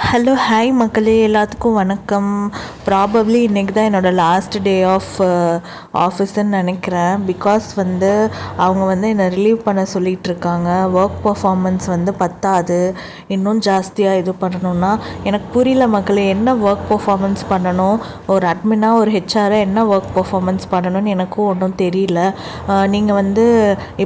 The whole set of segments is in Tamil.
ஹலோ ஹாய் மக்களே, எல்லாத்துக்கும் வணக்கம். ப்ராபப்ளி இன்றைக்கி தான் என்னோடய லாஸ்ட் டே ஆஃப் ஆஃபீஸுன்னு நினைக்கிறேன். பிகாஸ் அவங்க என்னை ரிலீவ் பண்ண சொல்லிகிட்டு இருக்காங்க. ஒர்க் பர்ஃபார்மன்ஸ் பத்தாது, இன்னும் ஜாஸ்தியாக இது பண்ணணுன்னா எனக்கு புரியல மக்களே. என்ன ஒர்க் பர்ஃபார்மன்ஸ் பண்ணணும், ஒரு அட்மினாக ஒரு ஹெச்ஆராக என்ன ஒர்க் பர்ஃபார்மன்ஸ் பண்ணணும்னு எனக்கும் ஒன்றும் தெரியல. நீங்கள்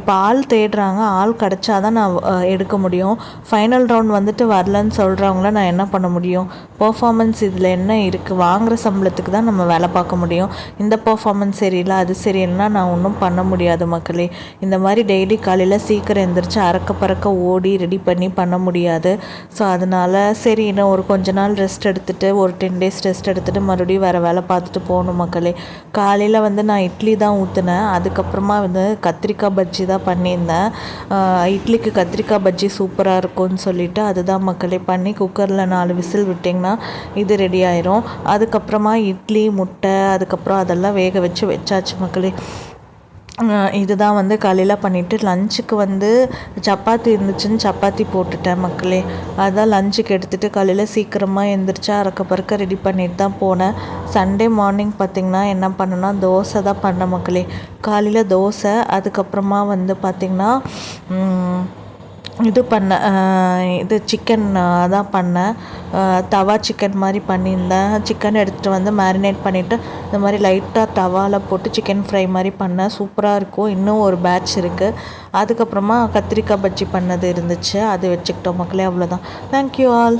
இப்போ ஆள் தேடுறாங்க, ஆள் கிடச்சாதான் நான் எடுக்க முடியும். ஃபைனல் ரவுண்ட் வரலன்னு சொல்கிறவங்கள நான் என்ன பண்ண முடியும்? பர்ஃபார்மன்ஸ் இதில் என்ன இருக்குது? வாங்குகிற சம்பளத்துக்கு தான் நம்ம வேலை பார்க்க முடியும். இந்த பர்ஃபார்மன்ஸ் சரியில்லை, அது சரியில்லைனா நான் ஒன்றும் பண்ண முடியாது மக்களே. இந்த மாதிரி டெய்லி காலையில் சீக்கிரம் எழுந்திரிச்சு அறக்க பறக்க ஓடி ரெடி பண்ண முடியாது. ஸோ அதனால் சரி, இன்னும் ஒரு கொஞ்ச நாள் ரெஸ்ட் எடுத்துகிட்டு, ஒரு 10 days ரெஸ்ட் எடுத்துகிட்டு மறுபடியும் வேறு வேலை பார்த்துட்டு போகணும் மக்களே. காலையில் நான் இட்லி தான் ஊற்றினேன். அதுக்கப்புறமா கத்திரிக்காய் பஜ்ஜி தான் பண்ணியிருந்தேன். இட்லிக்கு கத்திரிக்காய் பஜ்ஜி சூப்பராக இருக்கும்னு சொல்லிவிட்டு அதுதான் மக்களே பண்ணி குக்கரில் 4 விசில் விட்டிங்கன்னா இது ரெடி ஆயிரும். அதுக்கப்புறமா இட்லி, முட்டை, அதுக்கப்புறம் அதெல்லாம் வேக வச்சாச்சு மக்களே. இதுதான் காலையில் பண்ணிவிட்டு லஞ்சுக்கு சப்பாத்தி இருந்துச்சுன்னு சப்பாத்தி போட்டுட்டேன் மக்களே. அதான் லஞ்சுக்கு எடுத்துகிட்டு காலையில் சீக்கிரமாக எழுந்திரிச்சா அறக்க பறக்க ரெடி பண்ணிட்டு தான் போனேன். சண்டே மார்னிங் பார்த்திங்கன்னா என்ன பண்ணேன்னா தோசை தான் பண்ணேன் மக்களே. காலையில் தோசை, அதுக்கப்புறமா பார்த்திங்கன்னா இது பண்ணேன், இது சிக்கன் தான் பண்ணேன். தவா சிக்கன் மாதிரி பண்ணியிருந்தேன். சிக்கன் எடுத்துகிட்டு மேரினேட் பண்ணிவிட்டு இந்த மாதிரி லைட்டாக தவாவில் போட்டு சிக்கன் ஃப்ரை மாதிரி பண்ணேன். சூப்பராக இருக்கும். இன்னும் ஒரு பேட்ச் இருக்குது. அதுக்கப்புறமா கத்திரிக்காய் பஜ்ஜி பண்ணது இருந்துச்சு, அது வச்சுக்கிட்டோம் மக்களே. அவ்வளோதான். Thank you all.